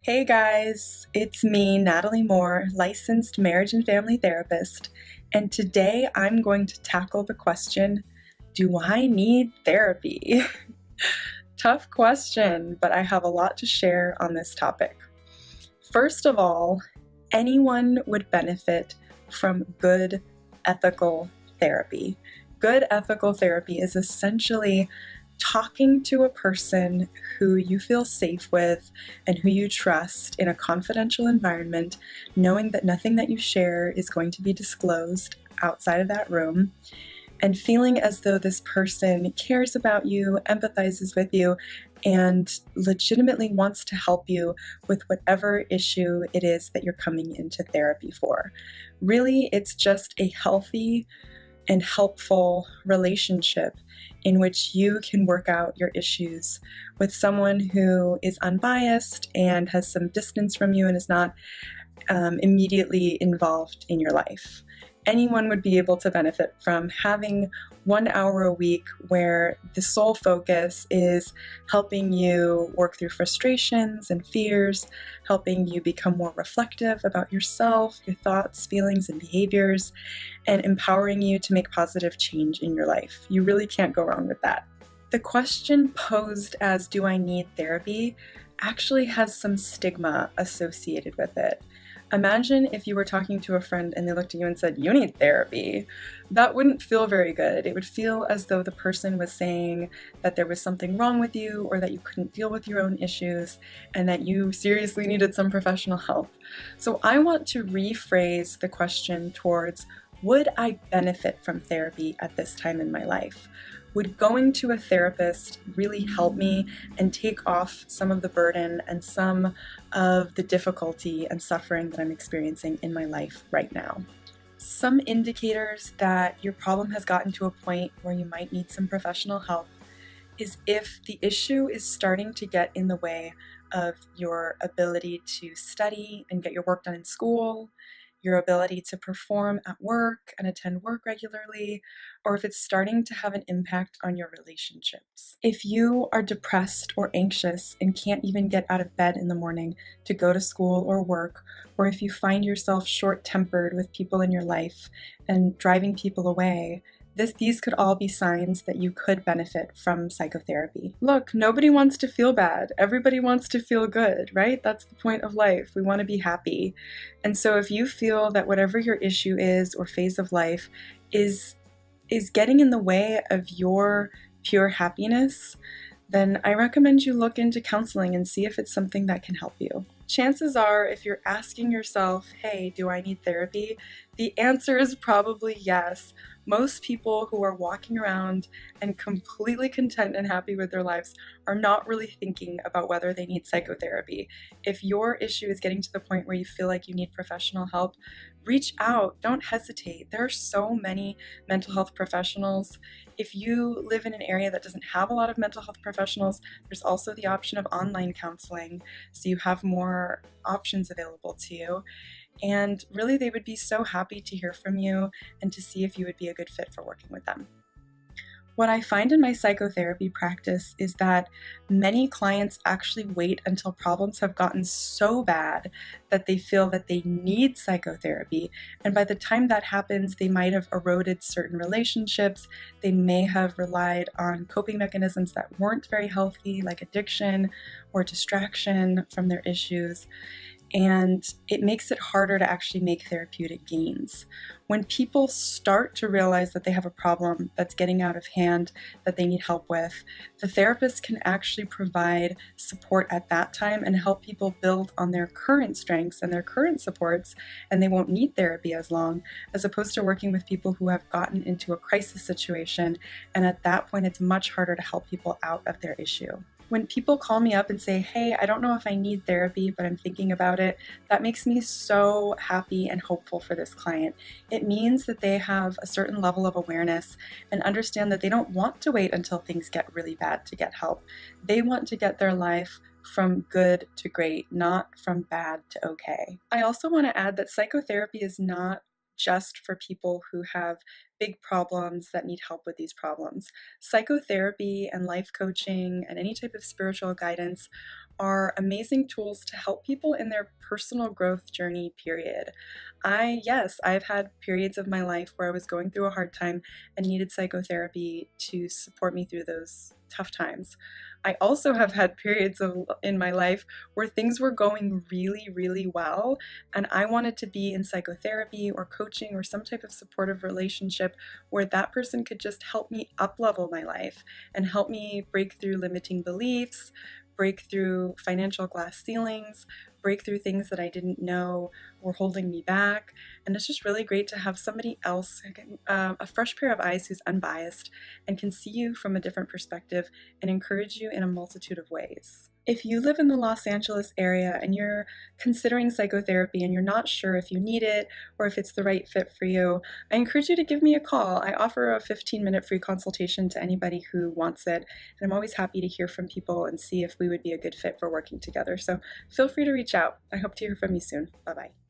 Hey guys, it's me, Natalie Moore, licensed marriage and family therapist, and today I'm going to tackle the question, do I need therapy? Tough question, but I have a lot to share on this topic. First of all, anyone would benefit from good ethical therapy. Good ethical therapy is essentially talking to a person who you feel safe with and who you trust in a confidential environment, knowing that nothing that you share is going to be disclosed outside of that room, and feeling as though this person cares about you, empathizes with you, and legitimately wants to help you with whatever issue it is that you're coming into therapy for. Really, it's just a healthy and helpful relationship in which you can work out your issues with someone who is unbiased and has some distance from you and is not immediately involved in your life. Anyone would be able to benefit from having 1 hour a week where the sole focus is helping you work through frustrations and fears, helping you become more reflective about yourself, your thoughts, feelings, and behaviors, and empowering you to make positive change in your life. You really can't go wrong with that. The question posed as, do I need therapy, actually has some stigma associated with it. Imagine if you were talking to a friend and they looked at you and said, you need therapy. That wouldn't feel very good. It would feel as though the person was saying that there was something wrong with you or that you couldn't deal with your own issues and that you seriously needed some professional help. So I want to rephrase the question towards, would I benefit from therapy at this time in my life? Would going to a therapist really help me and take off some of the burden and some of the difficulty and suffering that I'm experiencing in my life right now? Some indicators that your problem has gotten to a point where you might need some professional help is if the issue is starting to get in the way of your ability to study and get your work done in school, your ability to perform at work and attend work regularly, or if it's starting to have an impact on your relationships. If you are depressed or anxious and can't even get out of bed in the morning to go to school or work, or if you find yourself short-tempered with people in your life and driving people away, these could all be signs that you could benefit from psychotherapy. Look, nobody wants to feel bad. Everybody wants to feel good, right? That's the point of life. We want to be happy. And so if you feel that whatever your issue is or phase of life is getting in the way of your pure happiness, then I recommend you look into counseling and see if it's something that can help you. Chances are, if you're asking yourself, hey, do I need therapy? The answer is probably yes. Most people who are walking around and completely content and happy with their lives are not really thinking about whether they need psychotherapy. If your issue is getting to the point where you feel like you need professional help, reach out. Don't hesitate. There are so many mental health professionals. If you live in an area that doesn't have a lot of mental health professionals, there's also the option of online counseling, so you have more options available to you. And really, they would be so happy to hear from you and to see if you would be a good fit for working with them. What I find in my psychotherapy practice is that many clients actually wait until problems have gotten so bad that they feel that they need psychotherapy. And by the time that happens, they might have eroded certain relationships. They may have relied on coping mechanisms that weren't very healthy, like addiction or distraction from their issues. And it makes it harder to actually make therapeutic gains. When people start to realize that they have a problem that's getting out of hand, that they need help with, the therapist can actually provide support at that time and help people build on their current strengths and their current supports, and they won't need therapy as long, as opposed to working with people who have gotten into a crisis situation, and at that point it's much harder to help people out of their issue. When people call me up and say, hey, I don't know if I need therapy, but I'm thinking about it, that makes me so happy and hopeful for this client. It means that they have a certain level of awareness and understand that they don't want to wait until things get really bad to get help. They want to get their life from good to great, not from bad to okay. I also want to add that psychotherapy is not just for people who have big problems that need help with these problems. Psychotherapy and life coaching and any type of spiritual guidance are amazing tools to help people in their personal growth journey, period. I've had periods of my life where I was going through a hard time and needed psychotherapy to support me through those tough times. I also have had periods in my life where things were going really, really well, and I wanted to be in psychotherapy or coaching or some type of supportive relationship where that person could just help me up-level my life and help me break through limiting beliefs, break through financial glass ceilings, break through things that I didn't know were holding me back. And it's just really great to have somebody else, a fresh pair of eyes who's unbiased and can see you from a different perspective and encourage you in a multitude of ways. If you live in the Los Angeles area and you're considering psychotherapy and you're not sure if you need it or if it's the right fit for you, I encourage you to give me a call. I offer a 15-minute free consultation to anybody who wants it, and I'm always happy to hear from people and see if we would be a good fit for working together. So feel free to reach out. I hope to hear from you soon. Bye-bye.